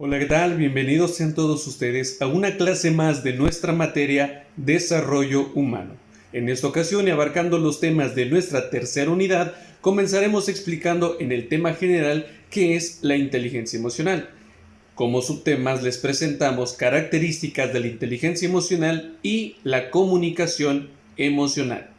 Hola, ¿qué tal? Bienvenidos sean todos ustedes a una clase más de nuestra materia Desarrollo Humano. En esta ocasión y abarcando los temas de nuestra tercera unidad, comenzaremos explicando en el tema general qué es la inteligencia emocional. Como subtemas les presentamos características de la inteligencia emocional y la comunicación emocional.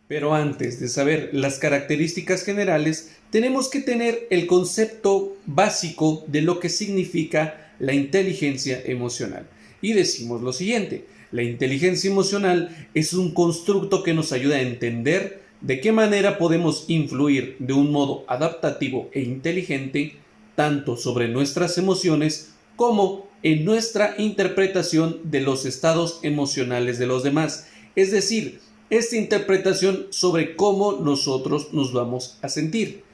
Pero antes de saber las características generales, tenemos que tener el concepto básico de lo que significa la inteligencia emocional. Y decimos lo siguiente: la inteligencia emocional es un constructo que nos ayuda a entender de qué manera podemos influir de un modo adaptativo e inteligente tanto sobre nuestras emociones como en nuestra interpretación de los estados emocionales de los demás. Es decir, esta interpretación sobre cómo nosotros nos vamos a sentir,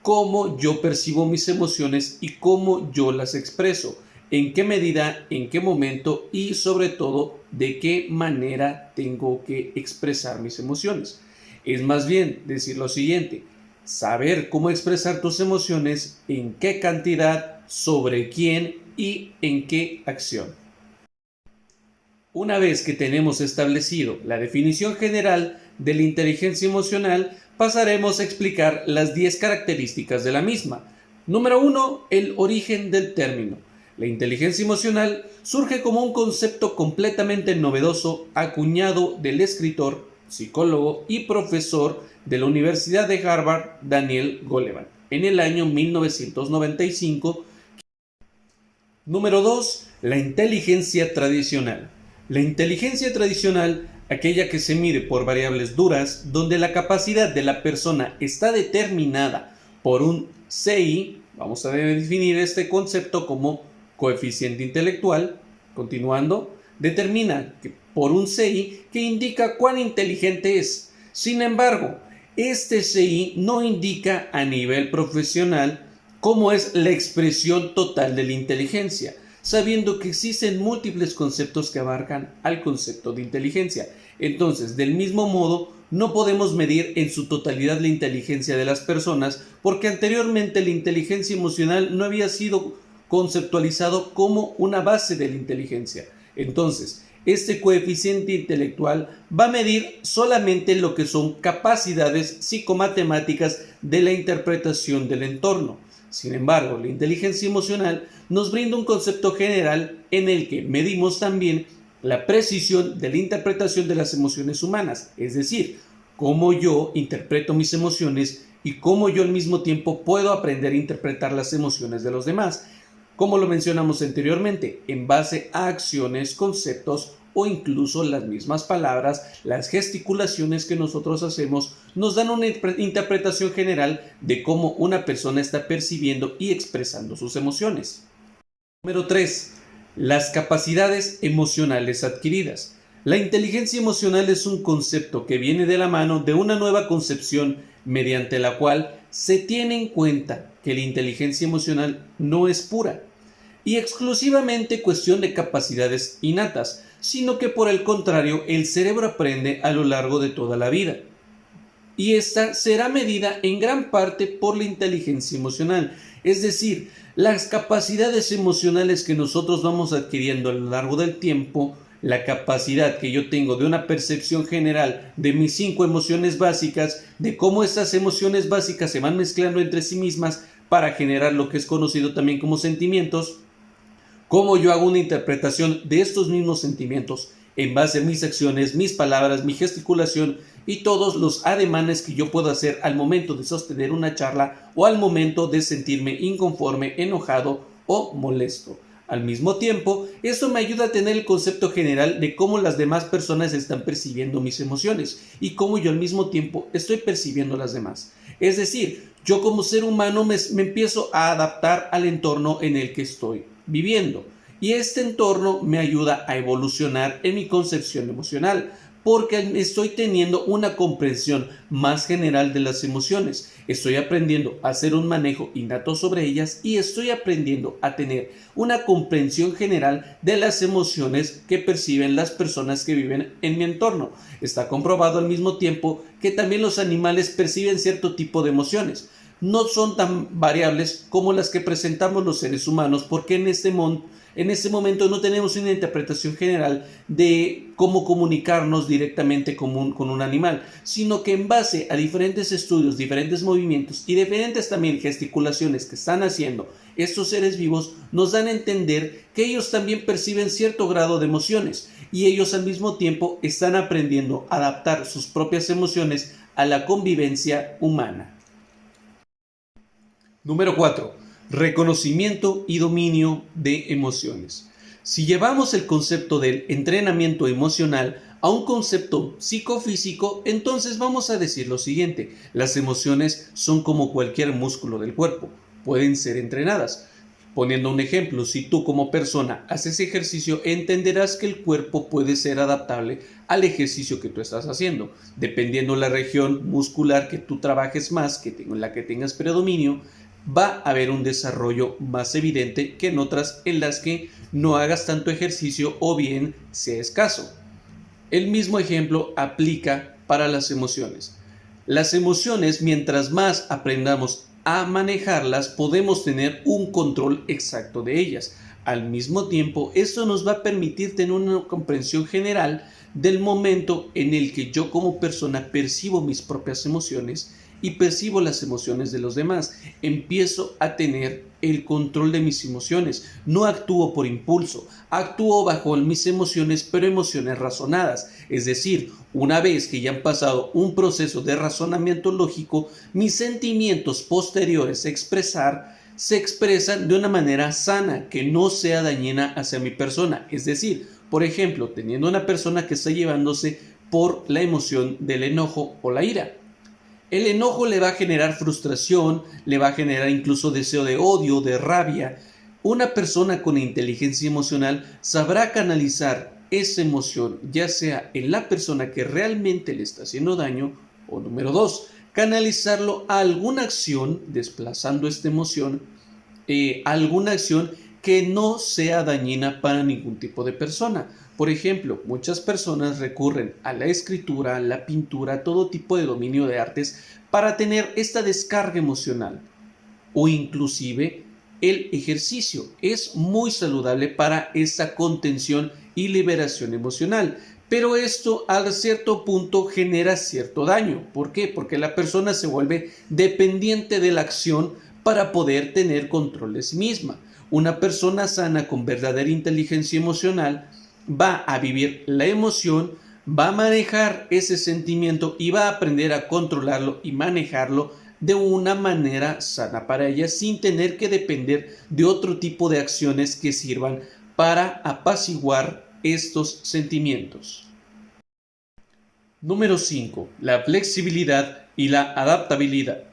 cómo yo percibo mis emociones y cómo yo las expreso, en qué medida, en qué momento y sobre todo de qué manera tengo que expresar mis emociones. Es más bien decir lo siguiente: saber cómo expresar tus emociones, en qué cantidad, sobre quién y en qué acción. Una vez que tenemos establecido la definición general de la inteligencia emocional, pasaremos a explicar las 10 características de la misma. Número 1. El origen del término. La inteligencia emocional surge como un concepto completamente novedoso acuñado del escritor, psicólogo y profesor de la Universidad de Harvard, Daniel Goleman, en el año 1995. Número 2. La inteligencia tradicional. La inteligencia tradicional, aquella que se mide por variables duras, donde la capacidad de la persona está determinada por un CI, vamos a definir este concepto como coeficiente intelectual, continuando, determina que por un CI que indica cuán inteligente es. Sin embargo, este CI no indica a nivel profesional cómo es la expresión total de la inteligencia, sabiendo que existen múltiples conceptos que abarcan al concepto de inteligencia. Entonces, del mismo modo, no podemos medir en su totalidad la inteligencia de las personas, porque anteriormente la inteligencia emocional no había sido conceptualizado como una base de la inteligencia. Entonces, este coeficiente intelectual va a medir solamente lo que son capacidades psicomatemáticas de la interpretación del entorno. Sin embargo, la inteligencia emocional nos brinda un concepto general en el que medimos también la precisión de la interpretación de las emociones humanas, es decir, cómo yo interpreto mis emociones y cómo yo al mismo tiempo puedo aprender a interpretar las emociones de los demás, como lo mencionamos anteriormente, en base a acciones, conceptos o incluso las mismas palabras, las gesticulaciones que nosotros hacemos nos dan una interpretación general de cómo una persona está percibiendo y expresando sus emociones. Número 3. Las capacidades emocionales adquiridas. La inteligencia emocional es un concepto que viene de la mano de una nueva concepción mediante la cual se tiene en cuenta que la inteligencia emocional no es pura y exclusivamente cuestión de capacidades innatas, sino que por el contrario el cerebro aprende a lo largo de toda la vida. Y esta será medida en gran parte por la inteligencia emocional, es decir, las capacidades emocionales que nosotros vamos adquiriendo a lo largo del tiempo, la capacidad que yo tengo de una percepción general de mis 5 emociones básicas, de cómo estas emociones básicas se van mezclando entre sí mismas para generar lo que es conocido también como sentimientos, cómo yo hago una interpretación de estos mismos sentimientos en base a mis acciones, mis palabras, mi gesticulación y todos los ademanes que yo puedo hacer al momento de sostener una charla o al momento de sentirme inconforme, enojado o molesto. Al mismo tiempo, esto me ayuda a tener el concepto general de cómo las demás personas están percibiendo mis emociones y cómo yo al mismo tiempo estoy percibiendo las demás. Es decir, yo como ser humano me empiezo a adaptar al entorno en el que estoy viviendo. Y este entorno me ayuda a evolucionar en mi concepción emocional, porque estoy teniendo una comprensión más general de las emociones. Estoy aprendiendo a hacer un manejo innato sobre ellas y estoy aprendiendo a tener una comprensión general de las emociones que perciben las personas que viven en mi entorno. Está comprobado al mismo tiempo que también los animales perciben cierto tipo de emociones. no son tan variables como las que presentamos los seres humanos, porque en este momento no tenemos una interpretación general de cómo comunicarnos directamente con un animal, sino que en base a diferentes estudios, diferentes movimientos y diferentes también gesticulaciones que están haciendo estos seres vivos, nos dan a entender que ellos también perciben cierto grado de emociones y ellos al mismo tiempo están aprendiendo a adaptar sus propias emociones a la convivencia humana. Número 4. Reconocimiento y dominio de emociones. Si llevamos el concepto del entrenamiento emocional a un concepto psicofísico, entonces vamos a decir lo siguiente: las emociones son como cualquier músculo del cuerpo, pueden ser entrenadas. Poniendo un ejemplo, si tú como persona haces ejercicio, entenderás que el cuerpo puede ser adaptable al ejercicio que tú estás haciendo. Dependiendo la región muscular que tú trabajes más, en la que tengas predominio, va a haber un desarrollo más evidente que en otras en las que no hagas tanto ejercicio o bien sea escaso. El mismo ejemplo aplica para las emociones. Las emociones, mientras más aprendamos a manejarlas, podemos tener un control exacto de ellas. Al mismo tiempo, esto nos va a permitir tener una comprensión general del momento en el que yo como persona percibo mis propias emociones y percibo las emociones de los demás. Empiezo a tener el control de mis emociones. No actúo por impulso, actúo bajo mis emociones, pero emociones razonadas. Es decir, una vez que ya han pasado un proceso de razonamiento lógico, mis sentimientos posteriores se expresan de una manera sana, que no sea dañina hacia mi persona. Es decir, por ejemplo, teniendo una persona que está llevándose por la emoción del enojo o la ira. El enojo le va a generar frustración, le va a generar incluso deseo de odio, de rabia. Una persona con inteligencia emocional sabrá canalizar esa emoción, ya sea en la persona que realmente le está haciendo daño, o número 2, canalizarlo a alguna acción, desplazando esta emoción, a alguna acción que no sea dañina para ningún tipo de persona. Por ejemplo, muchas personas recurren a la escritura, a la pintura, todo tipo de dominio de artes para tener esta descarga emocional, o inclusive el ejercicio es muy saludable para esa contención y liberación emocional. Pero esto a cierto punto genera cierto daño. ¿Por qué? Porque la persona se vuelve dependiente de la acción para poder tener control de sí misma. Una persona sana con verdadera inteligencia emocional va a vivir la emoción, va a manejar ese sentimiento y va a aprender a controlarlo y manejarlo de una manera sana para ella, sin tener que depender de otro tipo de acciones que sirvan para apaciguar estos sentimientos. Número 5. La flexibilidad y la adaptabilidad.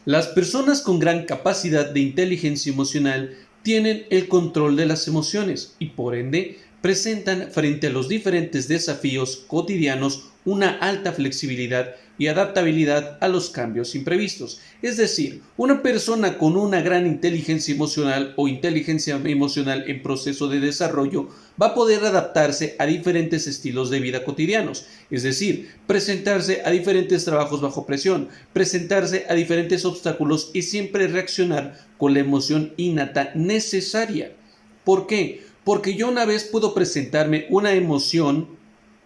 Las personas con gran capacidad de inteligencia emocional tienen el control de las emociones y por ende presentan frente a los diferentes desafíos cotidianos una alta flexibilidad y adaptabilidad a los cambios imprevistos. Es decir, una persona con una gran inteligencia emocional o inteligencia emocional en proceso de desarrollo va a poder adaptarse a diferentes estilos de vida cotidianos, es decir, presentarse a diferentes trabajos bajo presión, presentarse a diferentes obstáculos y siempre reaccionar con la emoción innata necesaria. ¿Por qué? Porque yo una vez puedo presentarme una emoción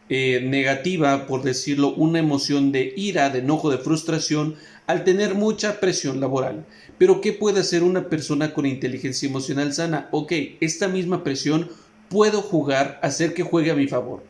negativa, por decirlo, una emoción de ira, de enojo, de frustración, al tener mucha presión laboral. Pero ¿qué puede hacer una persona con inteligencia emocional sana? Ok, esta misma presión puedo hacer que juegue a mi favor.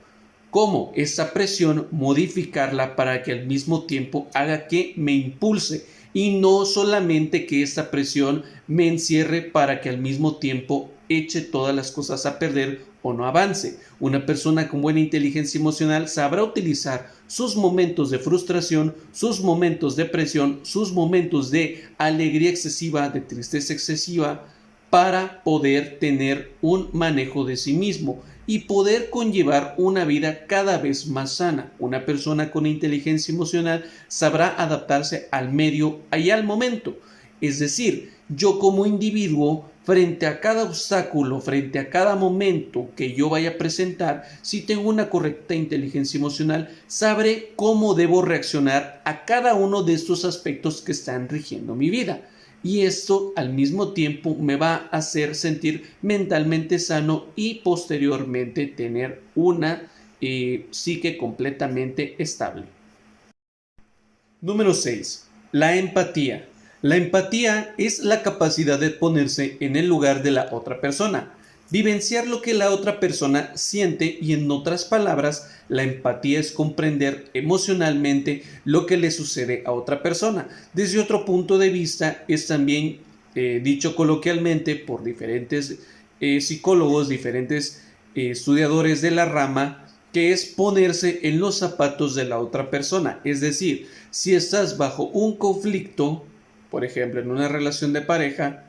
¿Cómo? Esa presión modificarla para que al mismo tiempo haga que me impulse y no solamente que esta presión me encierre para que al mismo tiempo eche todas las cosas a perder o no avance. Una persona con buena inteligencia emocional sabrá utilizar sus momentos de frustración, sus momentos de presión, sus momentos de alegría excesiva, de tristeza excesiva, para poder tener un manejo de sí mismo y poder conllevar una vida cada vez más sana. Una persona con inteligencia emocional sabrá adaptarse al medio y al momento. Es decir, yo como individuo frente a cada obstáculo, frente a cada momento que yo vaya a presentar, si tengo una correcta inteligencia emocional, sabré cómo debo reaccionar a cada uno de estos aspectos que están rigiendo mi vida. Y esto al mismo tiempo me va a hacer sentir mentalmente sano y posteriormente tener una psique completamente estable. Número 6. La empatía. La empatía es la capacidad de ponerse en el lugar de la otra persona, vivenciar lo que la otra persona siente y, en otras palabras, la empatía es comprender emocionalmente lo que le sucede a otra persona. Desde otro punto de vista es también dicho coloquialmente por diferentes psicólogos, diferentes estudiadores de la rama, que es ponerse en los zapatos de la otra persona. Es decir, si estás bajo un conflicto, por ejemplo, en una relación de pareja,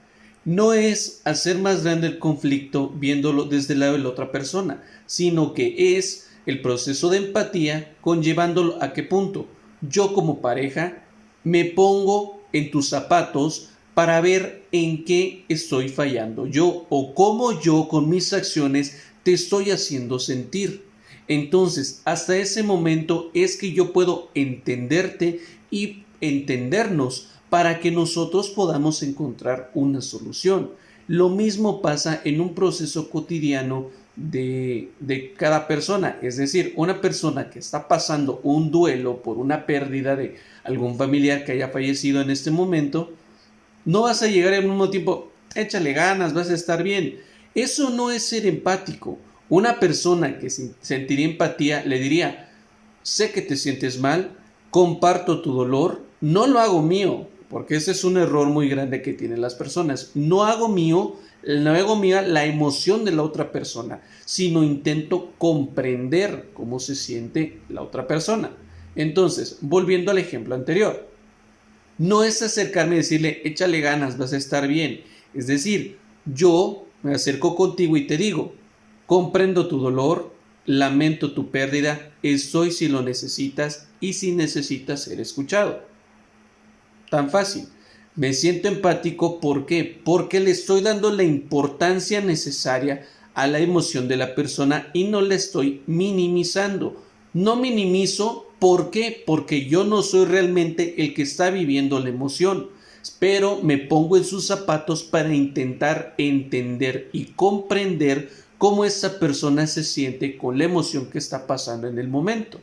no es hacer más grande el conflicto viéndolo desde el lado de la otra persona, sino que es el proceso de empatía conllevándolo a qué punto yo como pareja me pongo en tus zapatos para ver en qué estoy fallando yo o cómo yo con mis acciones te estoy haciendo sentir. Entonces, hasta ese momento es que yo puedo entenderte y entendernos para que nosotros podamos encontrar una solución. Lo mismo pasa en un proceso cotidiano de cada persona, es decir, una persona que está pasando un duelo por una pérdida de algún familiar que haya fallecido en este momento, no vas a llegar al mismo tiempo, échale ganas, vas a estar bien. Eso no es ser empático. Una persona que sentiría empatía le diría, sé que te sientes mal, comparto tu dolor, no lo hago mío, porque ese es un error muy grande que tienen las personas. No hago mía la emoción de la otra persona, sino intento comprender cómo se siente la otra persona. Entonces, volviendo al ejemplo anterior, no es acercarme y decirle, échale ganas, vas a estar bien. Es decir, yo me acerco contigo y te digo, comprendo tu dolor, lamento tu pérdida, estoy si lo necesitas y si necesitas ser escuchado. Tan fácil. Me siento empático, ¿por qué? Porque le estoy dando la importancia necesaria a la emoción de la persona y no la estoy minimizando. No minimizo, ¿por qué? Porque yo no soy realmente el que está viviendo la emoción, pero me pongo en sus zapatos para intentar entender y comprender cómo esa persona se siente con la emoción que está pasando en el momento.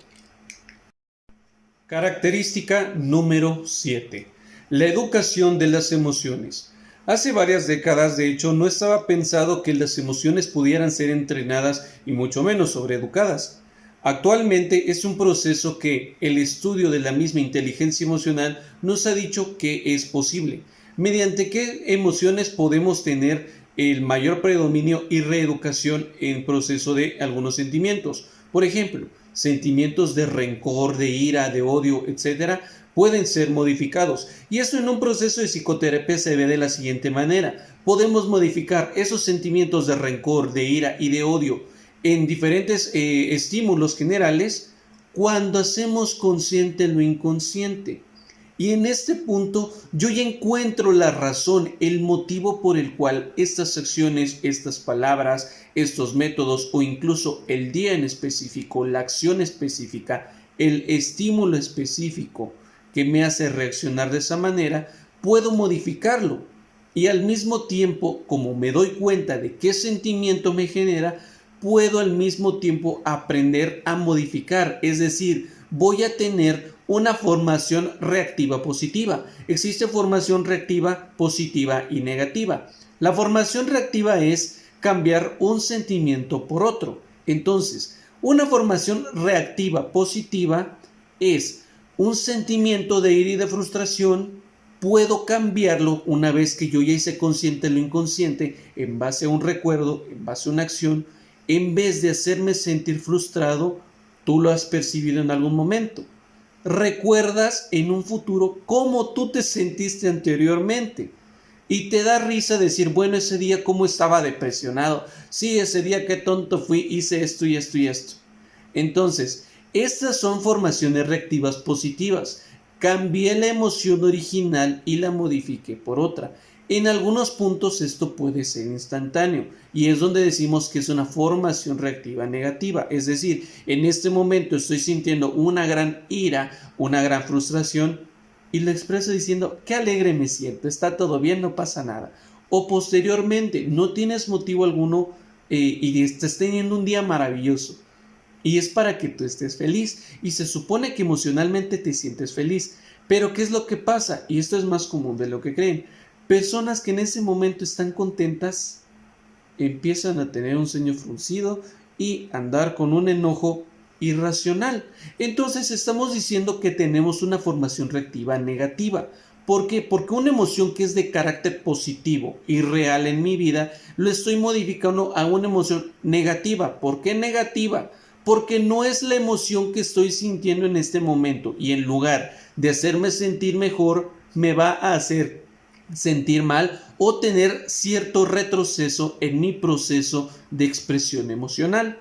Característica número 7. La educación de las emociones. Hace varias décadas, de hecho, no estaba pensado que las emociones pudieran ser entrenadas y mucho menos sobreeducadas. Actualmente es un proceso que el estudio de la misma inteligencia emocional nos ha dicho que es posible. ¿Mediante qué emociones podemos tener el mayor predominio y reeducación en proceso de algunos sentimientos? Por ejemplo, sentimientos de rencor, de ira, de odio, etcétera, pueden ser modificados. Y esto en un proceso de psicoterapia se ve de la siguiente manera. Podemos modificar esos sentimientos de rencor, de ira y de odio en diferentes estímulos generales cuando hacemos consciente lo inconsciente. Y en este punto yo ya encuentro la razón, el motivo por el cual estas acciones, estas palabras, estos métodos o incluso el día en específico, la acción específica, el estímulo específico que me hace reaccionar de esa manera, puedo modificarlo. Y al mismo tiempo, como me doy cuenta de qué sentimiento me genera, puedo al mismo tiempo aprender a modificar. Es decir, voy a tener una formación reactiva positiva. Existe formación reactiva positiva y negativa. La formación reactiva es cambiar un sentimiento por otro. Entonces, una formación reactiva positiva es un sentimiento de ira y de frustración, puedo cambiarlo una vez que yo ya hice consciente lo inconsciente en base a un recuerdo, en base a una acción. En vez de hacerme sentir frustrado, tú lo has percibido en algún momento. Recuerdas en un futuro cómo tú te sentiste anteriormente y te da risa decir, bueno, ese día cómo estaba depresionado, sí, ese día qué tonto fui, hice esto y esto y esto. Entonces, estas son formaciones reactivas positivas. Cambié la emoción original y la modifiqué por otra. En algunos puntos esto puede ser instantáneo y es donde decimos que es una formación reactiva negativa. Es decir, en este momento estoy sintiendo una gran ira, una gran frustración y lo expreso diciendo qué alegre me siento, está todo bien, no pasa nada. O posteriormente no tienes motivo alguno y estás teniendo un día maravilloso. Y es para que tú estés feliz y se supone que emocionalmente te sientes feliz. Pero ¿qué es lo que pasa? Y esto es más común de lo que creen. Personas que en ese momento están contentas empiezan a tener un ceño fruncido y andar con un enojo irracional. Entonces estamos diciendo que tenemos una formación reactiva negativa. ¿Por qué? Porque una emoción que es de carácter positivo y real en mi vida, lo estoy modificando a una emoción negativa. ¿Por qué negativa? Porque no es la emoción que estoy sintiendo en este momento y en lugar de hacerme sentir mejor, me va a hacer sentir mal o tener cierto retroceso en mi proceso de expresión emocional.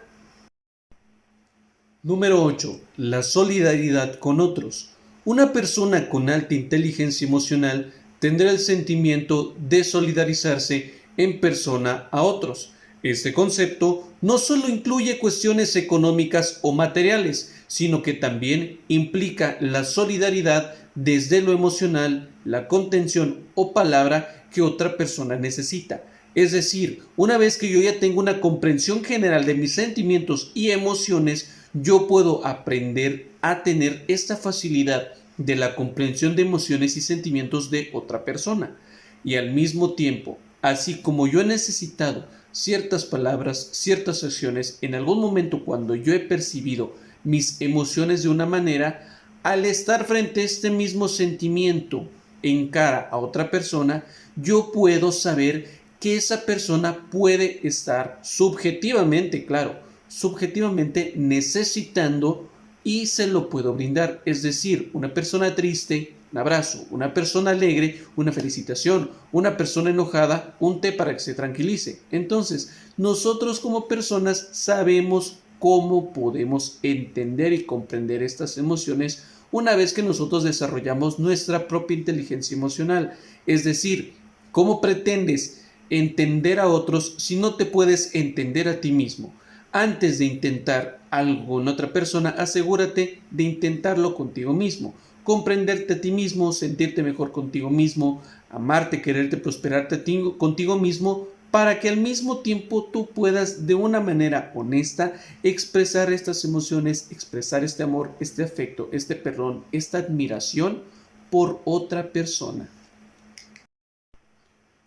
Número 8. La solidaridad con otros. Una persona con alta inteligencia emocional tendrá el sentimiento de solidarizarse en persona a otros. Este concepto no solo incluye cuestiones económicas o materiales, sino que también implica la solidaridad desde lo emocional, la contención o palabra que otra persona necesita. Es decir, una vez que yo ya tengo una comprensión general de mis sentimientos y emociones, yo puedo aprender a tener esta facilidad de la comprensión de emociones y sentimientos de otra persona. Y al mismo tiempo, así como yo he necesitado ciertas palabras, ciertas acciones, en algún momento cuando yo he percibido mis emociones de una manera, al estar frente a este mismo sentimiento en cara a otra persona, yo puedo saber que esa persona puede estar subjetivamente, claro, subjetivamente necesitando y se lo puedo brindar. Es decir, una persona triste, un abrazo, una persona alegre, una felicitación, una persona enojada, un té para que se tranquilice. Entonces, nosotros como personas sabemos cómo podemos entender y comprender estas emociones una vez que nosotros desarrollamos nuestra propia inteligencia emocional. Es decir, ¿cómo pretendes entender a otros si no te puedes entender a ti mismo? Antes de intentar algo en otra persona, asegúrate de intentarlo contigo mismo. Comprenderte a ti mismo, sentirte mejor contigo mismo, amarte, quererte, prosperarte contigo mismo, para que al mismo tiempo tú puedas de una manera honesta expresar estas emociones, expresar este amor, este afecto, este perdón, esta admiración por otra persona.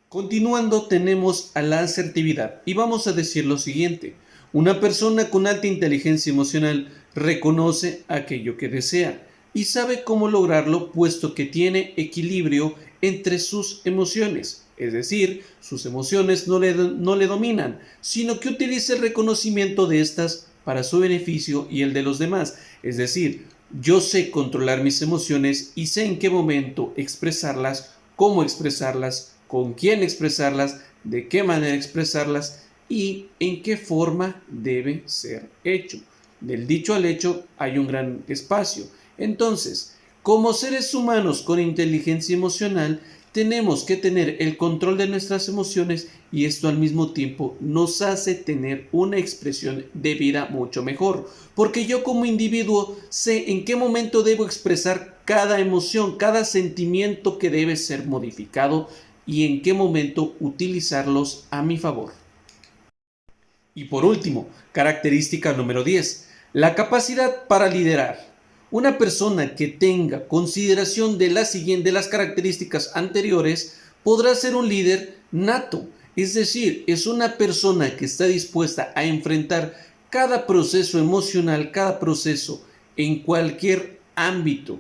Continuando, tenemos a la asertividad y vamos a decir lo siguiente. Una persona con alta inteligencia emocional reconoce aquello que desea y sabe cómo lograrlo, puesto que tiene equilibrio entre sus emociones. Es decir, sus emociones no le dominan, sino que utiliza el reconocimiento de estas para su beneficio y el de los demás. Es decir, yo sé controlar mis emociones y sé en qué momento expresarlas, cómo expresarlas, con quién expresarlas, de qué manera expresarlas y en qué forma debe ser hecho. Del dicho al hecho hay un gran espacio. Entonces, como seres humanos con inteligencia emocional, tenemos que tener el control de nuestras emociones y esto al mismo tiempo nos hace tener una expresión de vida mucho mejor. Porque yo como individuo sé en qué momento debo expresar cada emoción, cada sentimiento que debe ser modificado y en qué momento utilizarlos a mi favor. Y por último, característica número 10, la capacidad para liderar. Una persona que tenga consideración de las características anteriores podrá ser un líder nato, es decir, es una persona que está dispuesta a enfrentar cada proceso emocional, cada proceso en cualquier ámbito,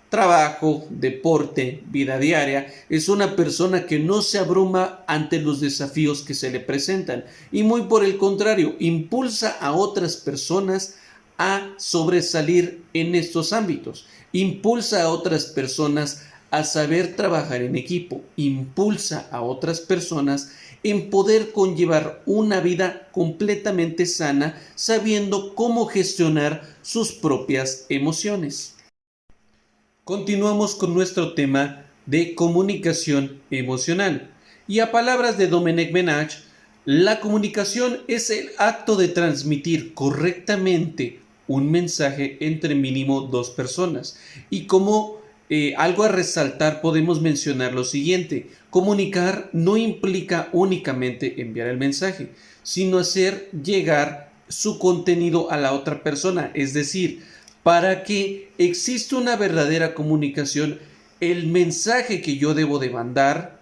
trabajo, deporte, vida diaria, es una persona que no se abruma ante los desafíos que se le presentan y muy por el contrario, impulsa a otras personas a sobresalir en estos ámbitos, impulsa a otras personas a saber trabajar en equipo, impulsa a otras personas en poder conllevar una vida completamente sana, sabiendo cómo gestionar sus propias emociones. Continuamos con nuestro tema de comunicación emocional. Y a palabras de Domenech Benach, la comunicación es el acto de transmitir correctamente un mensaje entre mínimo dos personas. Y como algo a resaltar podemos mencionar lo siguiente: comunicar no implica únicamente enviar el mensaje, sino hacer llegar su contenido a la otra persona. Es decir, para que exista una verdadera comunicación, el mensaje que yo debo de mandar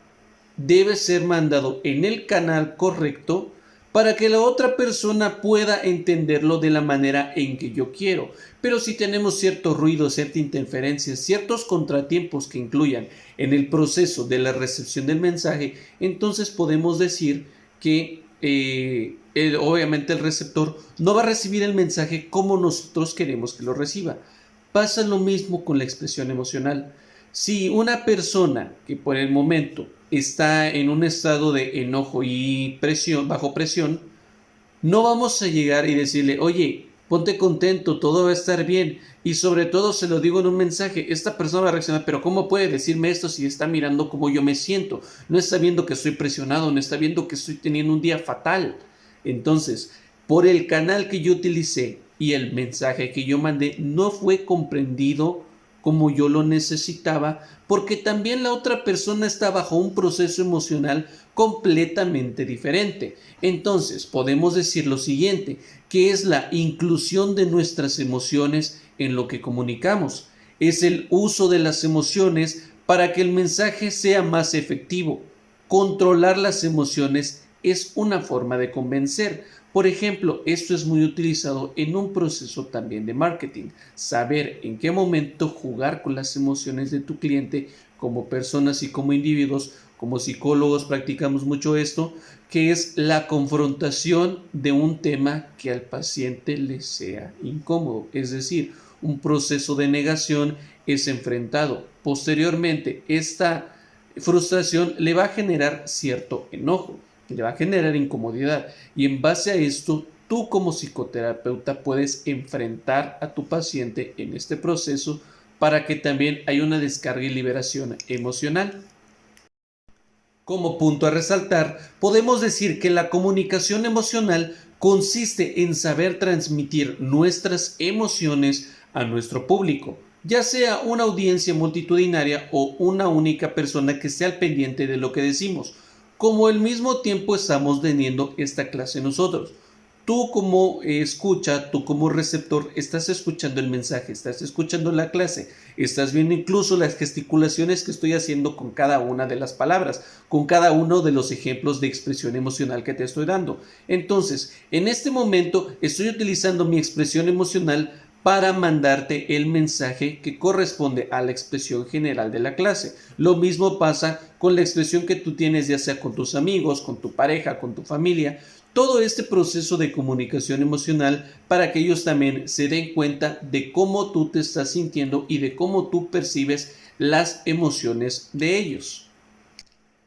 debe ser mandado en el canal correcto para que la otra persona pueda entenderlo de la manera en que yo quiero. Pero si tenemos cierto ruido, cierta interferencia, ciertos contratiempos que incluyan en el proceso de la recepción del mensaje, entonces podemos decir que obviamente el receptor no va a recibir el mensaje como nosotros queremos que lo reciba. Pasa lo mismo con la expresión emocional. Si una persona que por el momento está en un estado de enojo y presión, bajo presión, no vamos a llegar y decirle: oye, ponte contento, todo va a estar bien. Y sobre todo se lo digo en un mensaje. Esta persona va a reaccionar: pero ¿cómo puede decirme esto si está mirando cómo yo me siento? No está viendo que estoy presionado, no está viendo que estoy teniendo un día fatal. Entonces, por el canal que yo utilicé y el mensaje que yo mandé, no fue comprendido como yo lo necesitaba, porque también la otra persona está bajo un proceso emocional completamente diferente. Entonces, podemos decir lo siguiente, que es la inclusión de nuestras emociones en lo que comunicamos. Es el uso de las emociones para que el mensaje sea más efectivo. Controlar las emociones es una forma de convencer. Por ejemplo, esto es muy utilizado en un proceso también de marketing. Saber en qué momento jugar con las emociones de tu cliente. Como personas y como individuos, como psicólogos practicamos mucho esto, que es la confrontación de un tema que al paciente le sea incómodo. Es decir, un proceso de negación es enfrentado. Posteriormente, esta frustración le va a generar cierto enojo, le va a generar incomodidad, y en base a esto tú como psicoterapeuta puedes enfrentar a tu paciente en este proceso para que también haya una descarga y liberación emocional. Como punto a resaltar, podemos decir que la comunicación emocional consiste en saber transmitir nuestras emociones a nuestro público, ya sea una audiencia multitudinaria o una única persona que esté al pendiente de lo que decimos, como al mismo tiempo estamos teniendo esta clase nosotros. Tú como escucha, tú como receptor, estás escuchando el mensaje, estás escuchando la clase, estás viendo incluso las gesticulaciones que estoy haciendo con cada una de las palabras, con cada uno de los ejemplos de expresión emocional que te estoy dando. Entonces, en este momento estoy utilizando mi expresión emocional para mandarte el mensaje que corresponde a la expresión general de la clase. Lo mismo pasa con la expresión que tú tienes, ya sea con tus amigos, con tu pareja, con tu familia. Todo este proceso de comunicación emocional para que ellos también se den cuenta de cómo tú te estás sintiendo y de cómo tú percibes las emociones de ellos.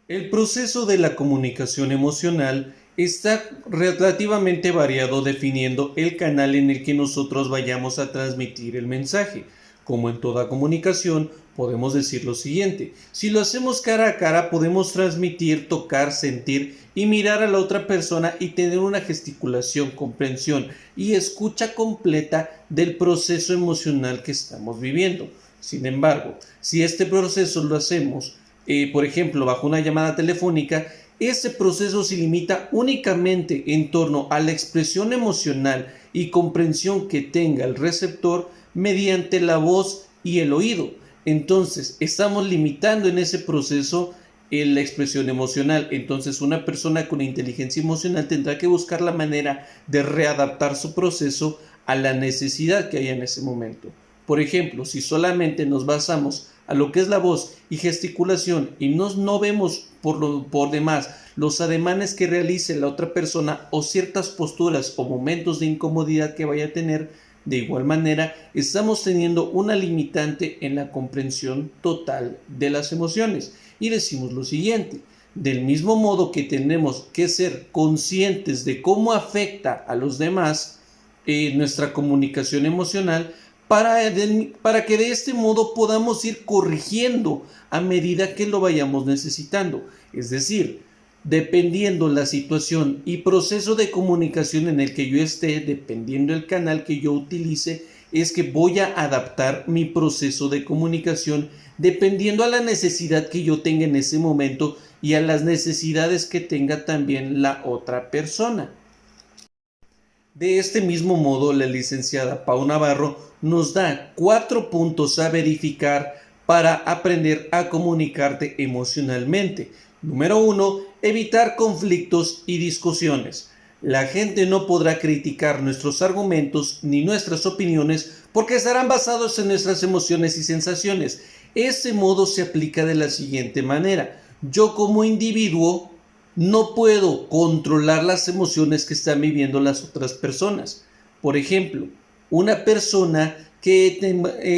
El proceso de la comunicación emocional está relativamente variado definiendo el canal en el que nosotros vayamos a transmitir el mensaje. Como en toda comunicación, podemos decir lo siguiente: si lo hacemos cara a cara, podemos transmitir, tocar, sentir y mirar a la otra persona y tener una gesticulación, comprensión y escucha completa del proceso emocional que estamos viviendo. Sin embargo, si este proceso lo hacemos, por ejemplo, bajo una llamada telefónica, ese proceso se limita únicamente en torno a la expresión emocional y comprensión que tenga el receptor mediante la voz y el oído. Entonces, estamos limitando en ese proceso la expresión emocional. Entonces, una persona con inteligencia emocional tendrá que buscar la manera de readaptar su proceso a la necesidad que haya en ese momento. Por ejemplo, si solamente nos basamos a lo que es la voz y gesticulación y no vemos por demás los ademanes que realice la otra persona o ciertas posturas o momentos de incomodidad que vaya a tener, de igual manera estamos teniendo una limitante en la comprensión total de las emociones. Y decimos lo siguiente: del mismo modo que tenemos que ser conscientes de cómo afecta a los demás nuestra comunicación emocional, para que de este modo podamos ir corrigiendo a medida que lo vayamos necesitando. Es decir, dependiendo la situación y proceso de comunicación en el que yo esté, dependiendo el canal que yo utilice, es que voy a adaptar mi proceso de comunicación dependiendo a la necesidad que yo tenga en ese momento y a las necesidades que tenga también la otra persona. De este mismo modo, la licenciada Pau Navarro nos da 4 puntos a verificar para aprender a comunicarte emocionalmente. Número 1, evitar conflictos y discusiones. La gente no podrá criticar nuestros argumentos ni nuestras opiniones porque estarán basados en nuestras emociones y sensaciones. Este modo se aplica de la siguiente manera. Yo como individuo no puedo controlar las emociones que están viviendo las otras personas. Por ejemplo, una persona que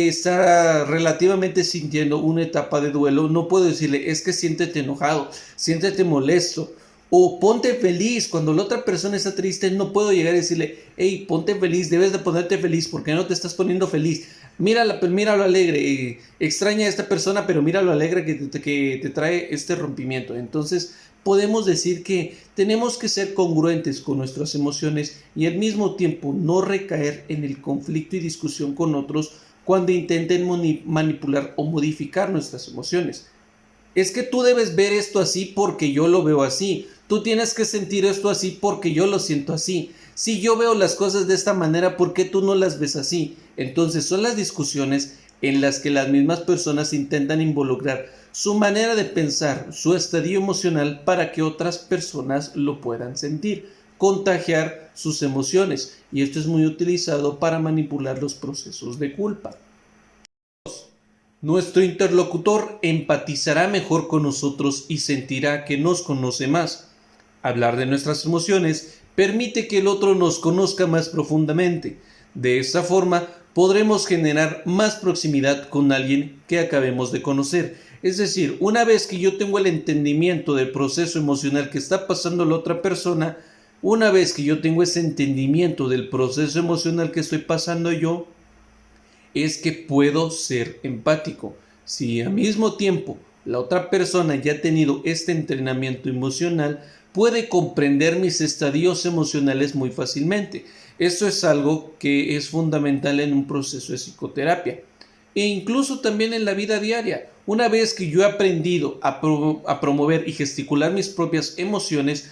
está relativamente sintiendo una etapa de duelo, no puedo decirle, es que siéntete enojado, siéntete molesto, o ponte feliz. Cuando la otra persona está triste, no puedo llegar a decirle, hey, ponte feliz, debes de ponerte feliz, porque no te estás poniendo feliz. Míralo alegre, extraña a esta persona, pero mira lo alegre que te trae este rompimiento. Entonces, podemos decir que tenemos que ser congruentes con nuestras emociones y al mismo tiempo no recaer en el conflicto y discusión con otros cuando intenten manipular o modificar nuestras emociones. Es que tú debes ver esto así porque yo lo veo así. Tú tienes que sentir esto así porque yo lo siento así. Si yo veo las cosas de esta manera, ¿por qué tú no las ves así? Entonces son las discusiones en las que las mismas personas intentan involucrar su manera de pensar, su estadio emocional para que otras personas lo puedan sentir, contagiar sus emociones. Y esto es muy utilizado para manipular los procesos de culpa. Nuestro interlocutor empatizará mejor con nosotros y sentirá que nos conoce más. Hablar de nuestras emociones permite que el otro nos conozca más profundamente. De esta forma, podremos generar más proximidad con alguien que acabemos de conocer. Es decir, una vez que yo tengo el entendimiento del proceso emocional que está pasando la otra persona, una vez que yo tengo ese entendimiento del proceso emocional que estoy pasando yo, es que puedo ser empático. Si al mismo tiempo la otra persona ya ha tenido este entrenamiento emocional, puede comprender mis estadios emocionales muy fácilmente. Esto es algo que es fundamental en un proceso de psicoterapia e incluso también en la vida diaria. Una vez que yo he aprendido a promover y gesticular mis propias emociones,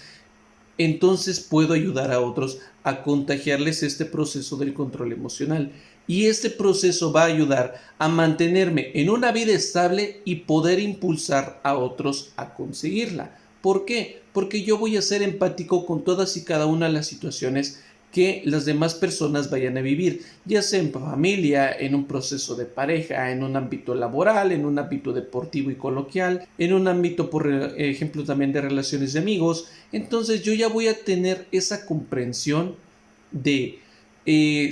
entonces puedo ayudar a otros a contagiarles este proceso del control emocional. Y este proceso va a ayudar a mantenerme en una vida estable y poder impulsar a otros a conseguirla. ¿Por qué? Porque yo voy a ser empático con todas y cada una de las situaciones que las demás personas vayan a vivir, ya sea en familia, en un proceso de pareja, en un ámbito laboral, en un ámbito deportivo y coloquial, en un ámbito, por ejemplo, también de relaciones de amigos. Entonces yo ya voy a tener esa comprensión de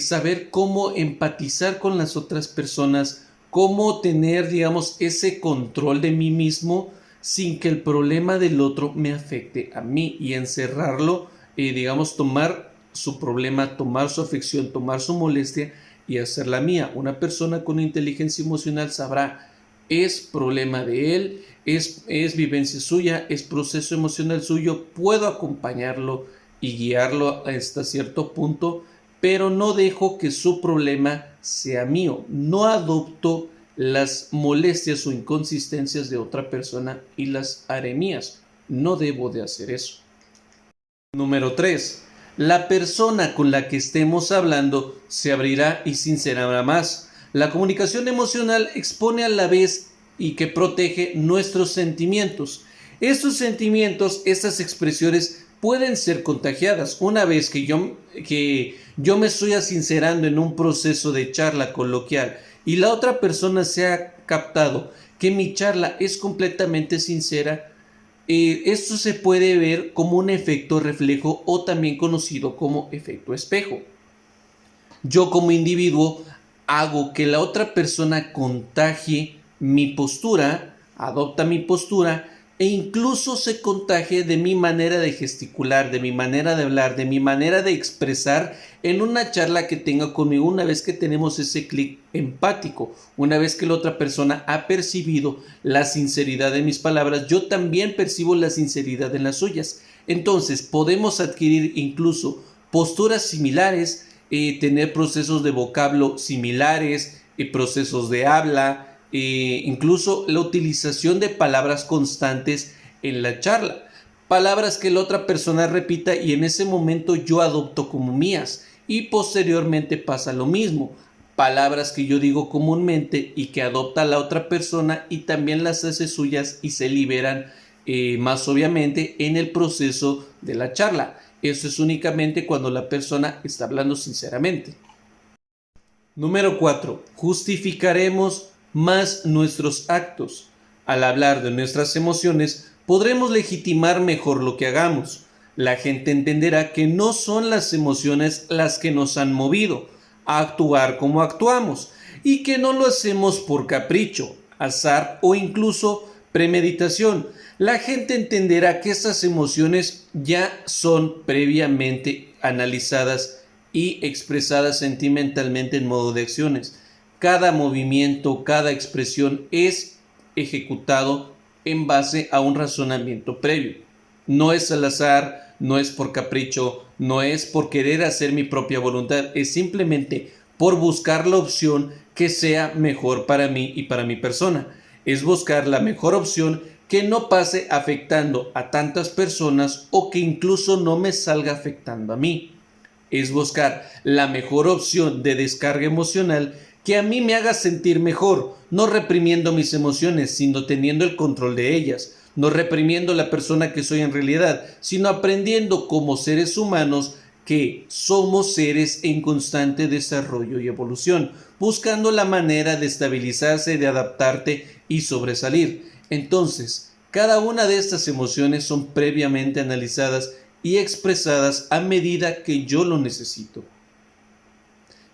saber cómo empatizar con las otras personas, cómo tener, digamos, ese control de mí mismo sin que el problema del otro me afecte a mí y encerrarlo, digamos, tomar su problema, tomar su afección, tomar su molestia y hacerla mía. Una persona con inteligencia emocional sabrá, es problema de él, es vivencia suya, es proceso emocional suyo, puedo acompañarlo y guiarlo hasta cierto punto, pero no dejo que su problema sea mío. No adopto las molestias o inconsistencias de otra persona y las haré mías. No debo de hacer eso. Número 3. La persona con la que estemos hablando se abrirá y sincerará más. La comunicación emocional expone a la vez y que protege nuestros sentimientos. Estos sentimientos, estas expresiones pueden ser contagiadas. Una vez que yo me estoy sincerando en un proceso de charla coloquial y la otra persona se ha captado que mi charla es completamente sincera, esto se puede ver como un efecto reflejo o también conocido como efecto espejo. Yo como individuo hago que la otra persona contagie mi postura, adopta mi postura e incluso se contagie de mi manera de gesticular, de mi manera de hablar, de mi manera de expresar en una charla que tenga conmigo una vez que tenemos ese clic empático, una vez que la otra persona ha percibido la sinceridad de mis palabras, yo también percibo la sinceridad en las suyas. Entonces podemos adquirir incluso posturas similares, tener procesos de vocablo similares, procesos de habla, incluso la utilización de palabras constantes en la charla, palabras que la otra persona repita y en ese momento yo adopto como mías, y posteriormente pasa lo mismo, palabras que yo digo comúnmente y que adopta la otra persona y también las hace suyas y se liberan más obviamente en el proceso de la charla. Eso es únicamente cuando la persona está hablando sinceramente. Número 4. Justificaremos más nuestros actos. Al hablar de nuestras emociones, podremos legitimar mejor lo que hagamos. La gente entenderá que no son las emociones las que nos han movido a actuar como actuamos y que no lo hacemos por capricho, azar o incluso premeditación. La gente entenderá que estas emociones ya son previamente analizadas y expresadas sentimentalmente en modo de acciones. Cada movimiento, cada expresión es ejecutado en base a un razonamiento previo. No es al azar, no es por capricho, no es por querer hacer mi propia voluntad, es simplemente por buscar la opción que sea mejor para mí y para mi persona. Es buscar la mejor opción que no pase afectando a tantas personas o que incluso no me salga afectando a mí. Es buscar la mejor opción de descarga emocional que a mí me haga sentir mejor, no reprimiendo mis emociones, sino teniendo el control de ellas, no reprimiendo la persona que soy en realidad, sino aprendiendo como seres humanos que somos seres en constante desarrollo y evolución, buscando la manera de estabilizarse, de adaptarte y sobresalir. Entonces, cada una de estas emociones son previamente analizadas y expresadas a medida que yo lo necesito.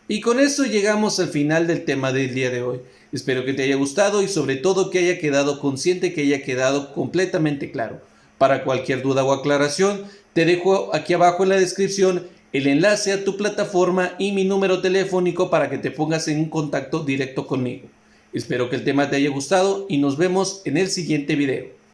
Y con eso llegamos al final del tema del día de hoy. Espero que te haya gustado y sobre todo que haya quedado consciente, que haya quedado completamente claro. Para cualquier duda o aclaración, te dejo aquí abajo en la descripción el enlace a tu plataforma y mi número telefónico para que te pongas en contacto directo conmigo. Espero que el tema te haya gustado y nos vemos en el siguiente video.